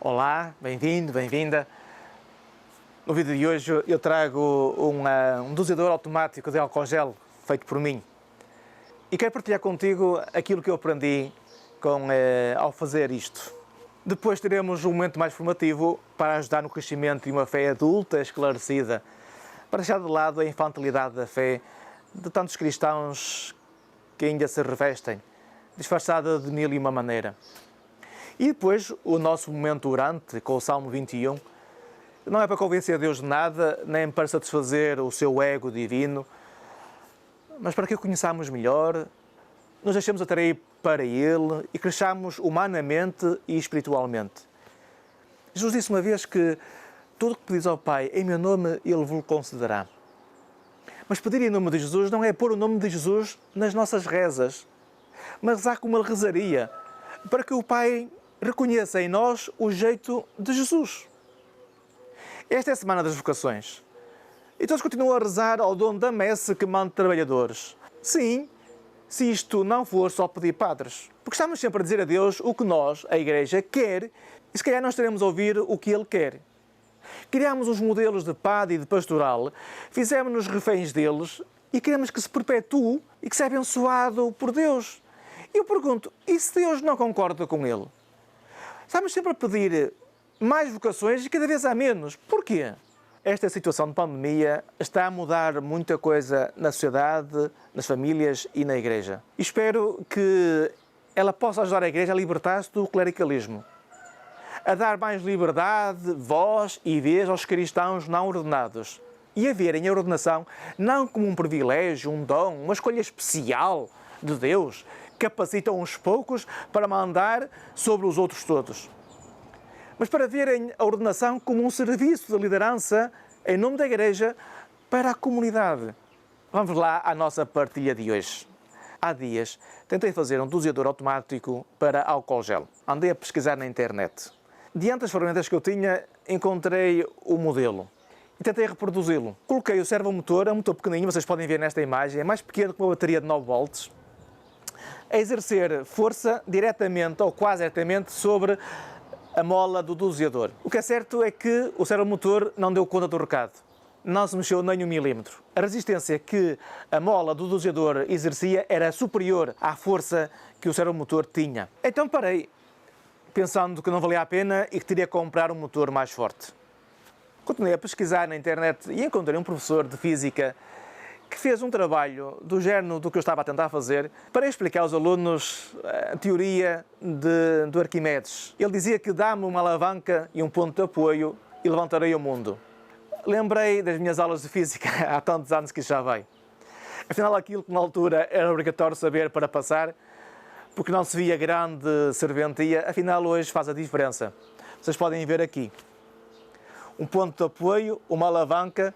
Olá, bem-vindo, bem-vinda. No vídeo de hoje eu trago um doseador automático de álcool gel feito por mim. E quero partilhar contigo aquilo que eu aprendi ao fazer isto. Depois teremos um momento mais formativo para ajudar no crescimento de uma fé adulta esclarecida, para deixar de lado a infantilidade da fé de tantos cristãos que ainda se revestem, disfarçada de mil e uma maneira. E depois o nosso momento orante com o Salmo 21, não é para convencer a Deus de nada, nem para satisfazer o seu ego divino, mas para que o conheçamos melhor, nos deixemos atrair para Ele e cresçamos humanamente e espiritualmente. Jesus disse uma vez que tudo o que pedis ao Pai em meu nome, Ele vos concederá. Mas pedir em nome de Jesus não é pôr o nome de Jesus nas nossas rezas, mas rezar como Ele rezaria, para que o Pai reconheça em nós o jeito de Jesus. Esta é a Semana das Vocações. E todos continuam a rezar ao dono da messe que manda trabalhadores. Sim, se isto não for só pedir padres. Porque estamos sempre a dizer a Deus o que nós, a Igreja, quer e se calhar nós teremos a ouvir o que Ele quer. Criámos uns modelos de padre e de pastoral, fizemos-nos reféns deles e queremos que se perpetue e que seja abençoado por Deus. E eu pergunto, e se Deus não concorda com Ele? Estamos sempre a pedir mais vocações e cada vez há menos. Porquê? Esta situação de pandemia está a mudar muita coisa na sociedade, nas famílias e na Igreja. E espero que ela possa ajudar a Igreja a libertar-se do clericalismo, a dar mais liberdade, voz e vez aos cristãos não ordenados e a verem a ordenação não como um privilégio, um dom, uma escolha especial de Deus, que capacita uns poucos para mandar sobre os outros todos, mas para verem a ordenação como um serviço de liderança em nome da Igreja para a comunidade. Vamos lá à nossa partilha de hoje. Há dias tentei fazer um doseador automático para álcool gel. Andei a pesquisar na internet. Diante das ferramentas que eu tinha, encontrei o modelo e tentei reproduzi-lo. Coloquei o servomotor, é um motor pequenino, vocês podem ver nesta imagem, é mais pequeno que uma bateria de 9 volts, a exercer força diretamente ou quase diretamente sobre a mola do doseador. O que é certo é que o servomotor não deu conta do recado. Não se mexeu nem um milímetro. A resistência que a mola do doseador exercia era superior à força que o servomotor tinha. Então parei, pensando que não valia a pena e que teria que comprar um motor mais forte. Continuei a pesquisar na internet e encontrei um professor de Física que fez um trabalho do género do que eu estava a tentar fazer para explicar aos alunos a teoria do Arquimedes. Ele dizia que dá-me uma alavanca e um ponto de apoio e levantarei o mundo. Lembrei das minhas aulas de Física há tantos anos que isso já vai. Afinal, aquilo que na altura era obrigatório saber para passar, porque não se via grande serventia, afinal hoje faz a diferença. Vocês podem ver aqui. Um ponto de apoio, uma alavanca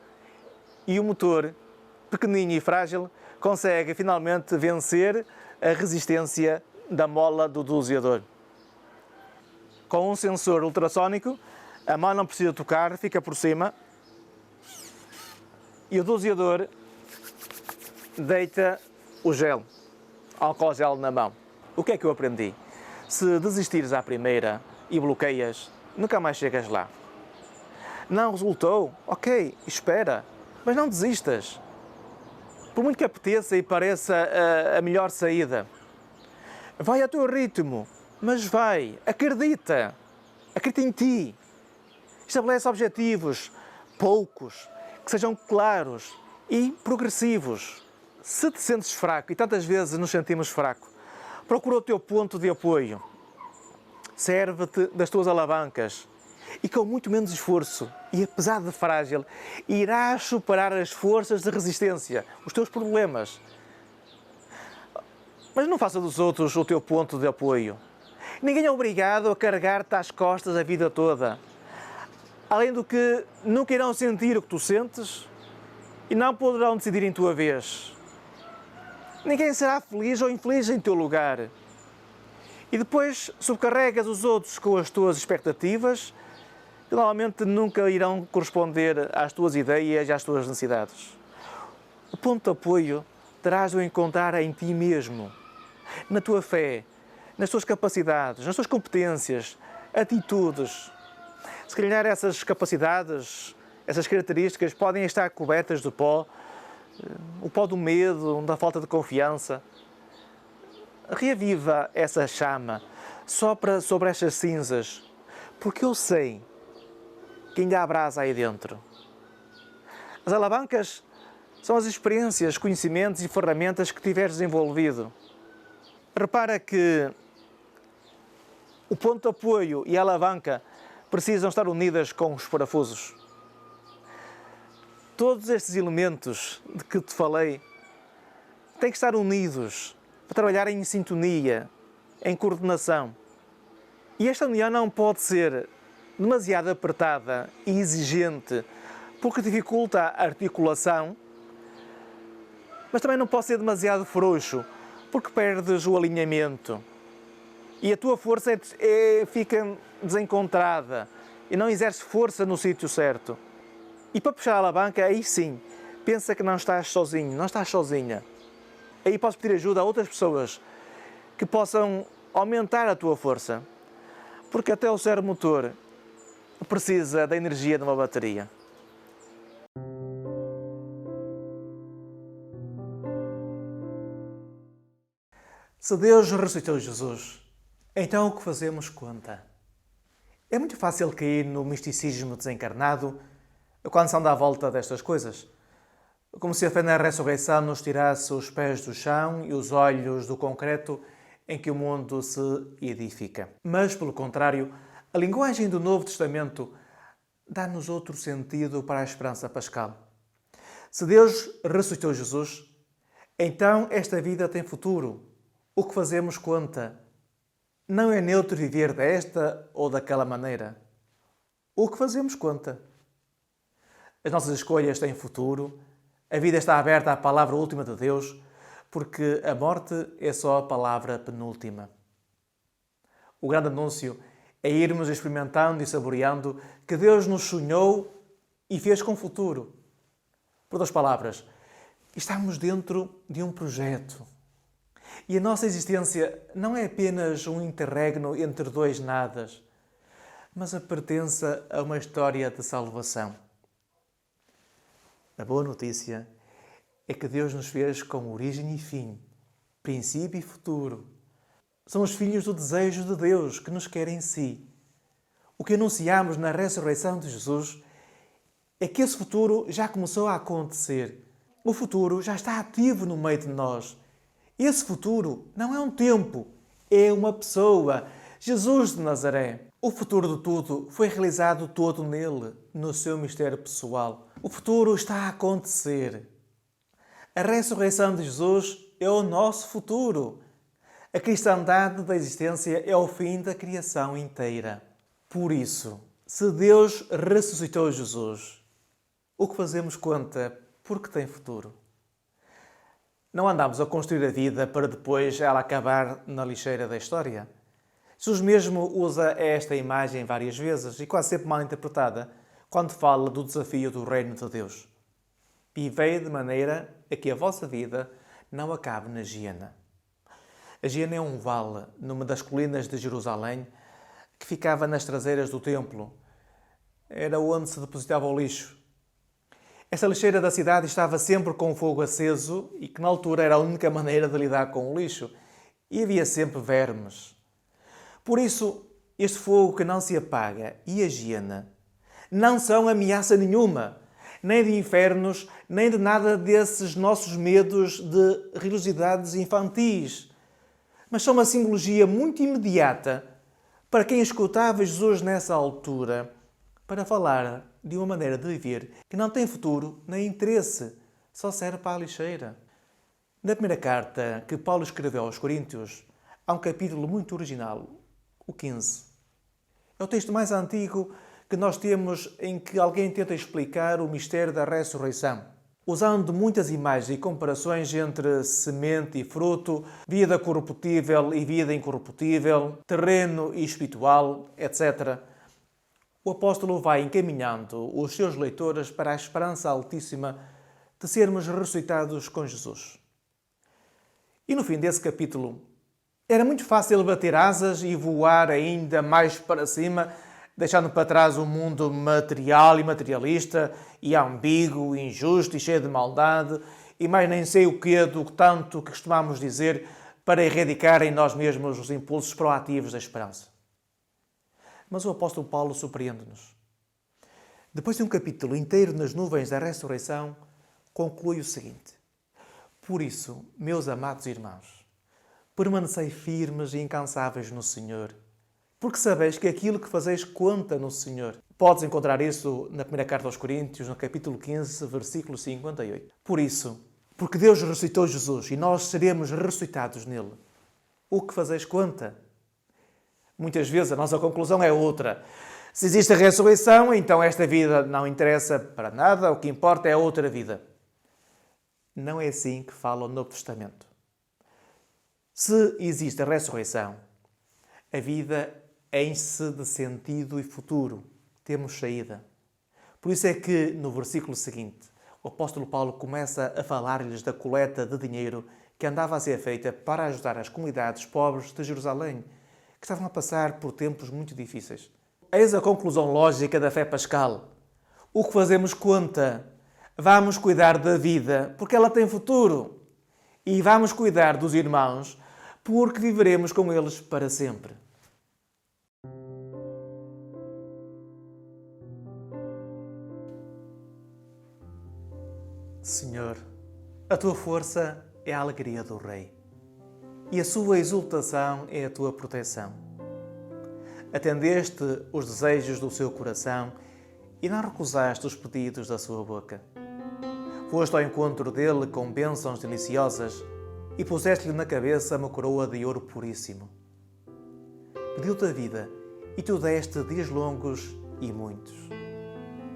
e o motor, pequenino e frágil, consegue finalmente vencer a resistência da mola do doseador. Com um sensor ultrassónico, a mão não precisa tocar, fica por cima e o doseador deita o gel, álcool gel na mão. O que é que eu aprendi? Se desistires à primeira e bloqueias, nunca mais chegas lá. Não resultou? Ok, espera, mas não desistas. Por muito que apeteça e pareça a melhor saída, vai a teu ritmo, mas vai, acredita em ti. Estabelece objetivos, poucos, que sejam claros e progressivos. Se te sentes fraco, e tantas vezes nos sentimos fracos, procura o teu ponto de apoio. Serve-te das tuas alavancas e com muito menos esforço, e apesar de frágil, irás superar as forças de resistência, os teus problemas. Mas não faça dos outros o teu ponto de apoio. Ninguém é obrigado a carregar-te às costas a vida toda. Além do que, nunca irão sentir o que tu sentes e não poderão decidir em tua vez. Ninguém será feliz ou infeliz em teu lugar. E depois subcarregas os outros com as tuas expectativas, que normalmente nunca irão corresponder às tuas ideias e às tuas necessidades. O ponto de apoio terás de o encontrar em ti mesmo, na tua fé, nas tuas capacidades, nas tuas competências atitudes. Se calhar essas capacidades, essas características podem estar cobertas de pó, o pó do medo, da falta de confiança. Reaviva essa chama, sopra sobre estas cinzas, porque eu sei que ainda há brasa aí dentro. As alavancas são as experiências, conhecimentos e ferramentas que tiveres desenvolvido. Repara que o ponto de apoio e a alavanca precisam estar unidas com os parafusos. Todos estes elementos de que te falei têm que estar unidos para trabalhar em sintonia, em coordenação. E esta união não pode ser demasiado apertada e exigente, porque dificulta a articulação, mas também não pode ser demasiado frouxo, porque perdes o alinhamento. E a tua força fica desencontrada e não exerce força no sítio certo. E para puxar a alavanca, aí sim, pensa que não estás sozinho, não estás sozinha. Aí podes pedir ajuda a outras pessoas que possam aumentar a tua força, porque até o servomotor precisa da energia de uma bateria. Se Deus ressuscitou Jesus, então o que fazemos conta? É muito fácil cair no misticismo desencarnado quando se anda à volta destas coisas. Como se a fé na ressurreição nos tirasse os pés do chão e os olhos do concreto em que o mundo se edifica. Mas, pelo contrário, a linguagem do Novo Testamento dá-nos outro sentido para a esperança pascal. Se Deus ressuscitou Jesus, então esta vida tem futuro. O que fazemos conta. Não é neutro viver desta ou daquela maneira. O que fazemos conta. As nossas escolhas têm futuro. A vida está aberta à palavra última de Deus, porque a morte é só a palavra penúltima. O grande anúncio é irmos experimentando e saboreando que Deus nos sonhou e fez com futuro. Por outras palavras, estamos dentro de um projeto. E a nossa existência não é apenas um interregno entre dois nadas, mas a pertença a uma história de salvação. A boa notícia é que Deus nos fez com origem e fim, princípio e futuro. Somos filhos do desejo de Deus que nos quer em si. O que anunciamos na ressurreição de Jesus é que esse futuro já começou a acontecer. O futuro já está ativo no meio de nós. Esse futuro não é um tempo, é uma pessoa, Jesus de Nazaré. O futuro de tudo foi realizado todo nele, no seu mistério pessoal. O futuro está a acontecer. A ressurreição de Jesus é o nosso futuro. A cristandade da existência é o fim da criação inteira. Por isso, se Deus ressuscitou Jesus, o que fazemos conta porque tem futuro. Não andamos a construir a vida para depois ela acabar na lixeira da história. Jesus mesmo usa esta imagem várias vezes e quase sempre mal interpretada quando fala do desafio do reino de Deus. Vivei de maneira a que a vossa vida não acabe na Giena. A Giena é um vale numa das colinas de Jerusalém que ficava nas traseiras do templo. Era onde se depositava o lixo. Essa lixeira da cidade estava sempre com o fogo aceso e que na altura era a única maneira de lidar com o lixo. E havia sempre vermes. Por isso, este fogo que não se apaga e a Giena não são ameaça nenhuma, nem de infernos, nem de nada desses nossos medos de religiosidades infantis. Mas são uma simbologia muito imediata para quem escutava Jesus nessa altura para falar de uma maneira de viver que não tem futuro nem interesse, só serve para a lixeira. Na primeira carta que Paulo escreveu aos Coríntios, há um capítulo muito original, o 15. É o texto mais antigo que nós temos em que alguém tenta explicar o mistério da ressurreição, usando muitas imagens e comparações entre semente e fruto, vida corruptível e vida incorruptível, terreno e espiritual, etc. O apóstolo vai encaminhando os seus leitores para a esperança altíssima de sermos ressuscitados com Jesus. E no fim desse capítulo, Era muito fácil bater asas e voar ainda mais para cima, deixando para trás um mundo material e materialista, e ambíguo, injusto e cheio de maldade, e mais nem sei o quê do tanto que costumamos dizer para erradicar em nós mesmos os impulsos proativos da esperança. Mas o apóstolo Paulo surpreende-nos. Depois de um capítulo inteiro nas nuvens da ressurreição, conclui o seguinte: Por isso, meus amados irmãos, permanecei firmes e incansáveis no Senhor, porque sabeis que aquilo que fazeis conta no Senhor. Podes encontrar isso na primeira carta aos Coríntios, no capítulo 15, versículo 58. Por isso, porque Deus ressuscitou Jesus e nós seremos ressuscitados nele, o que fazeis conta? Muitas vezes a nossa conclusão é outra. Se existe a ressurreição, então esta vida não interessa para nada, o que importa é a outra vida. Não é assim que fala o Novo Testamento. Se existe a ressurreição, a vida enche-se de sentido e futuro. Temos saída. Por isso é que, no versículo seguinte, o apóstolo Paulo começa a falar-lhes da coleta de dinheiro que andava a ser feita para ajudar as comunidades pobres de Jerusalém, que estavam a passar por tempos muito difíceis. Eis a conclusão lógica da fé pascal. O que fazemos conta. Vamos cuidar da vida, porque ela tem futuro. E vamos cuidar dos irmãos, porque viveremos com eles para sempre. Senhor, a tua força é a alegria do Rei, e a sua exultação é a tua proteção. Atendeste os desejos do seu coração e não recusaste os pedidos da sua boca. Foste ao encontro dele com bênçãos deliciosas e puseste-lhe na cabeça uma coroa de ouro puríssimo. Pediu-te a vida e tu deste dias longos e muitos.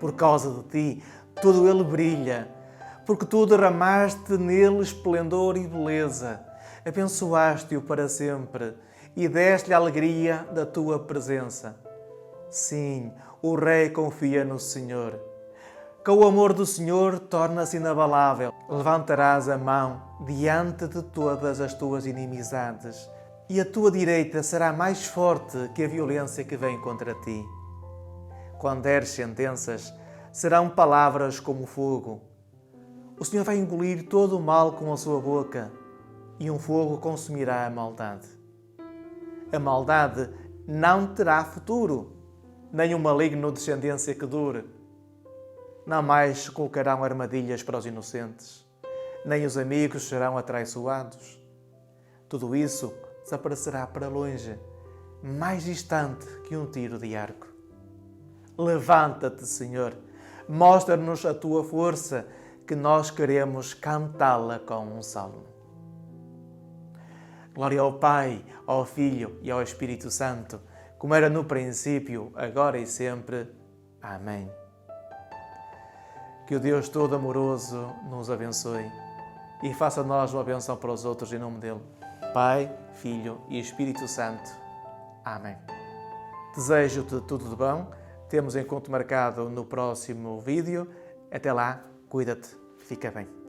Por causa de ti, todo ele brilha, porque tu derramaste nele esplendor e beleza. Abençoaste-o para sempre e deste-lhe a alegria da tua presença. Sim, o Rei confia no Senhor. Com o amor do Senhor torna-se inabalável. Levantarás a mão diante de todas as tuas inimizades e a tua direita será mais forte que a violência que vem contra ti. Quando deres sentenças, serão palavras como fogo. O Senhor vai engolir todo o mal com a sua boca e um fogo consumirá a maldade. A maldade não terá futuro, nem um maligno descendência que dure. Não mais se colocarão armadilhas para os inocentes, nem os amigos serão atraiçoados. Tudo isso desaparecerá para longe, mais distante que um tiro de arco. Levanta-te, Senhor, mostra-nos a tua força, que nós queremos cantá-la com um salmo. Glória ao Pai, ao Filho e ao Espírito Santo, como era no princípio, agora e sempre. Amém. Que o Deus Todo-Amoroso nos abençoe e faça a nós uma bênção para os outros em nome dele. Pai, Filho e Espírito Santo. Amém. Desejo-te tudo de bom. Temos encontro marcado no próximo vídeo. Até lá, cuida-te. Fica bem.